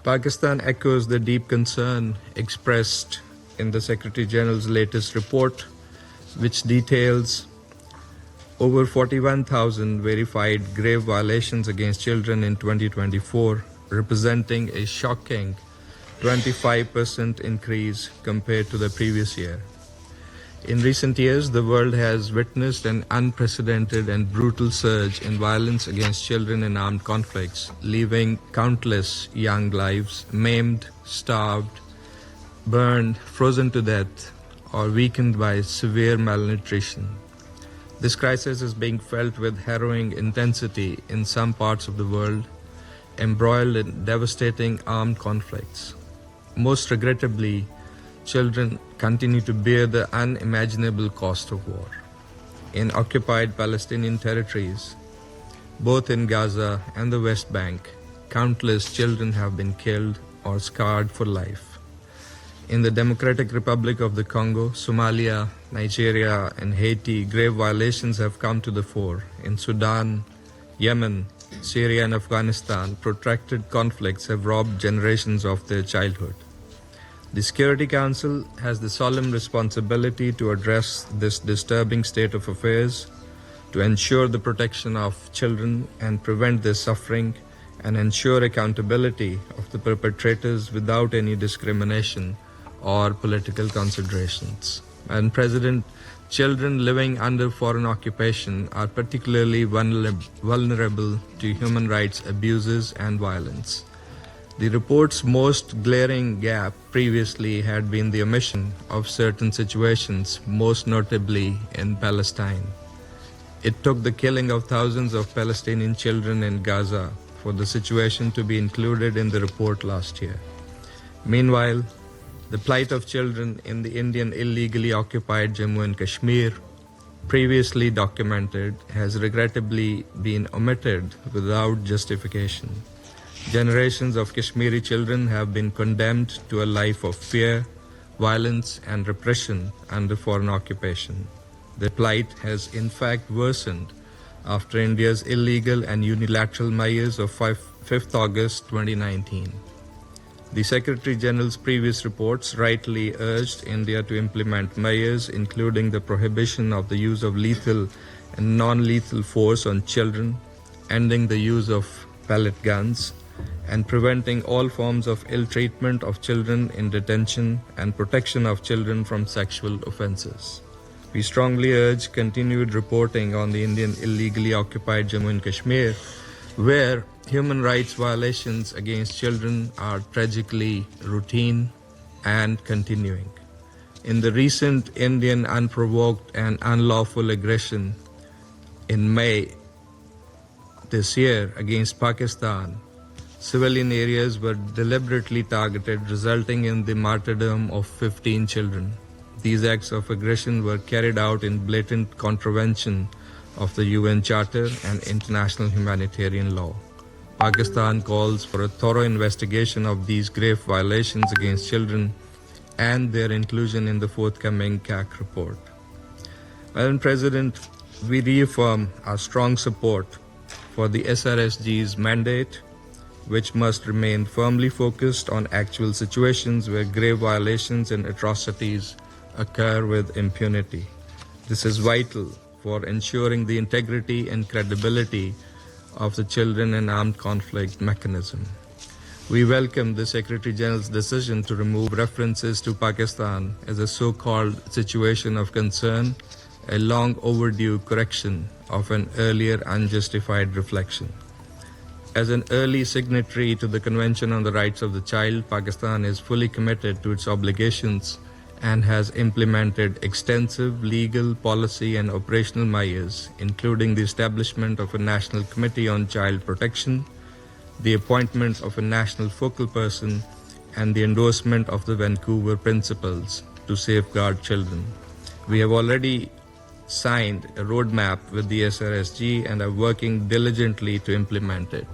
Pakistan echoes the deep concern expressed in the Secretary General's latest report, which details over 41,000 verified grave violations against children in 2024, representing a shocking 25% increase compared to the previous year. In recent years, the world has witnessed an unprecedented and brutal surge in violence against children in armed conflicts, leaving countless young lives maimed, starved, burned, frozen to death, or weakened by severe malnutrition. This crisis is being felt with harrowing intensity in some parts of the world, embroiled in devastating armed conflicts. Most regrettably, children continue to bear the unimaginable cost of war. In occupied Palestinian territories, both in Gaza and the West Bank, countless children have been killed or scarred for life. In the Democratic Republic of the Congo, Somalia, Nigeria, and Haiti, grave violations have come to the fore. In Sudan, Yemen, Syria, and Afghanistan, protracted conflicts have robbed generations of their childhood. The Security Council has the solemn responsibility to address this disturbing state of affairs, to ensure the protection of children and prevent their suffering, and ensure accountability of the perpetrators without any discrimination or political considerations. Madam President, children living under foreign occupation are particularly vulnerable to human rights abuses and violence. The report's most glaring gap previously had been the omission of certain situations, most notably in Palestine. It took the killing of thousands of Palestinian children in Gaza for the situation to be included in the report last year. Meanwhile, the plight of children in the Indian illegally occupied Jammu and Kashmir, previously documented, has regrettably been omitted without justification. Generations of Kashmiri children have been condemned to a life of fear, violence, and repression under foreign occupation. Their plight has in fact worsened after India's illegal and unilateral measures of 5th August 2019. The Secretary General's previous reports rightly urged India to implement measures including the prohibition of the use of lethal and non-lethal force on children, ending the use of pellet guns, and preventing all forms of ill treatment of children in detention and protection of children from sexual offenses. We strongly urge continued reporting on the Indian illegally occupied Jammu and Kashmir, where human rights violations against children are tragically routine and continuing. In the recent Indian unprovoked and unlawful aggression in May this year against Pakistan, civilian areas were deliberately targeted, resulting in the martyrdom of 15 children. These acts of aggression were carried out in blatant contravention of the UN Charter and international humanitarian law. Pakistan calls for a thorough investigation of these grave violations against children and their inclusion in the forthcoming CAC report. Madam President, we reaffirm our strong support for the SRSG's mandate, which must remain firmly focused on actual situations where grave violations and atrocities occur with impunity. This is vital for ensuring the integrity and credibility of the Children in Armed Conflict mechanism. We welcome the Secretary General's decision to remove references to Pakistan as a so-called situation of concern, a long overdue correction of an earlier unjustified reflection. As an early signatory to the Convention on the Rights of the Child, Pakistan is fully committed to its obligations and has implemented extensive legal, policy, and operational measures, including the establishment of a National Committee on Child Protection, the appointment of a national focal person, and the endorsement of the Vancouver Principles to safeguard children. We have already signed a roadmap with the SRSG and are working diligently to implement it,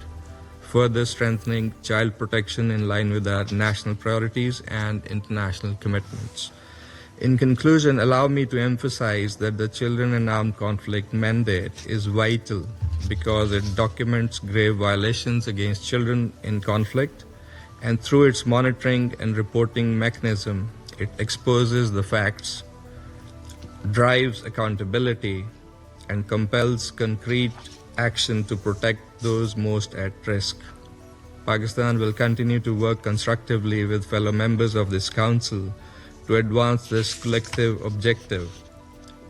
further strengthening child protection in line with our national priorities and international commitments. In conclusion, allow me to emphasize that the Children in Armed Conflict mandate is vital because it documents grave violations against children in conflict, and through its monitoring and reporting mechanism, it exposes the facts, drives accountability, and compels concrete action to protect those most at risk. Pakistan will continue to work constructively with fellow members of this Council to advance this collective objective,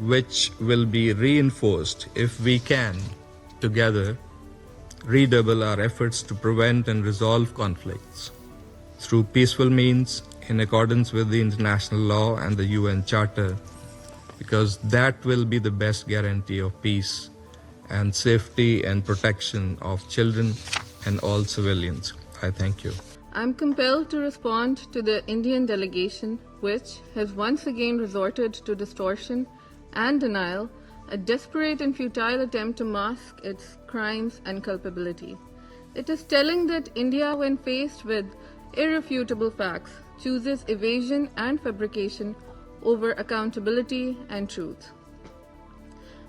which will be reinforced if we can, together, redouble our efforts to prevent and resolve conflicts through peaceful means in accordance with the international law and the UN Charter, because that will be the best guarantee of peace and safety and protection of children and all civilians. I thank you. I'm compelled to respond to the Indian delegation, which has once again resorted to distortion and denial, a desperate and futile attempt to mask its crimes and culpability. It is telling that India, when faced with irrefutable facts, chooses evasion and fabrication over accountability and truth.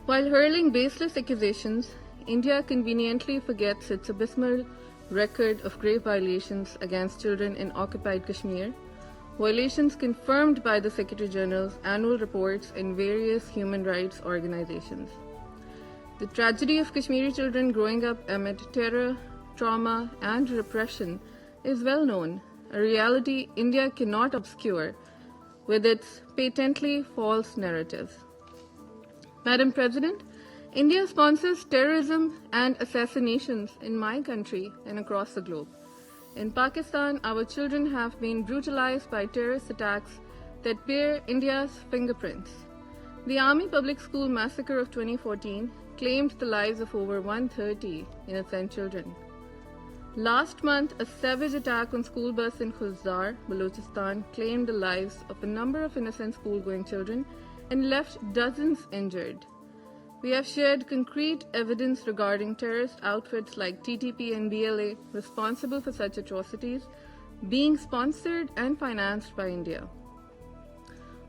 While hurling baseless accusations, India conveniently forgets its abysmal record of grave violations against children in occupied Kashmir, violations confirmed by the Secretary General's annual reports in various human rights organizations. The tragedy of Kashmiri children growing up amid terror, trauma, and repression is well known, a reality India cannot obscure with its patently false narratives. Madam President, India sponsors terrorism and assassinations in my country and across the globe. In Pakistan, our children have been brutalized by terrorist attacks that bear India's fingerprints. The Army Public School massacre of 2014 claimed the lives of over 130 innocent children. Last month, a savage attack on school bus in Khuzar, Balochistan, claimed the lives of a number of innocent school-going children and left dozens injured. We have shared concrete evidence regarding terrorist outfits like TTP and BLA responsible for such atrocities being sponsored and financed by India.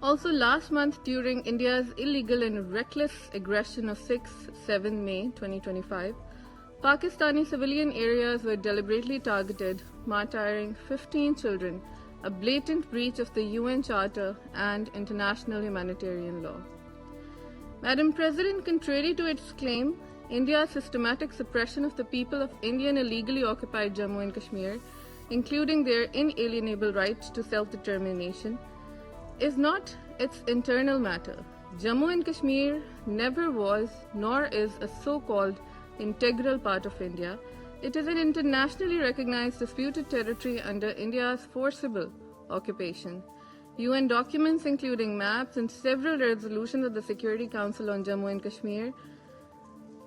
Also, last month, during India's illegal and reckless aggression of 6-7 May 2025, Pakistani civilian areas were deliberately targeted, martyring 15 children, a blatant breach of the UN Charter and international humanitarian law. Madam President, contrary to its claim, India's systematic suppression of the people of Indian illegally occupied Jammu and Kashmir, including their inalienable right to self-determination, is not its internal matter. Jammu and Kashmir never was nor is a so-called integral part of India. It is an internationally recognized disputed territory under India's forcible occupation. UN documents, including maps and several resolutions of the Security Council on Jammu and Kashmir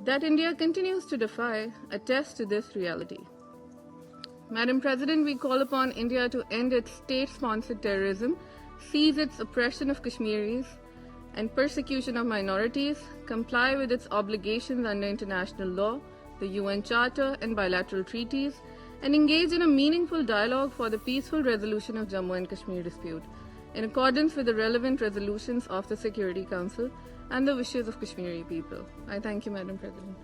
that India continues to defy, attest to this reality. Madam President, we call upon India to end its state-sponsored terrorism, cease its oppression of Kashmiris and persecution of minorities, comply with its obligations under international law, the UN Charter and bilateral treaties, and engage in a meaningful dialogue for the peaceful resolution of Jammu and Kashmir dispute, in accordance with the relevant resolutions of the Security Council and the wishes of Kashmiri people. I thank you, Madam President.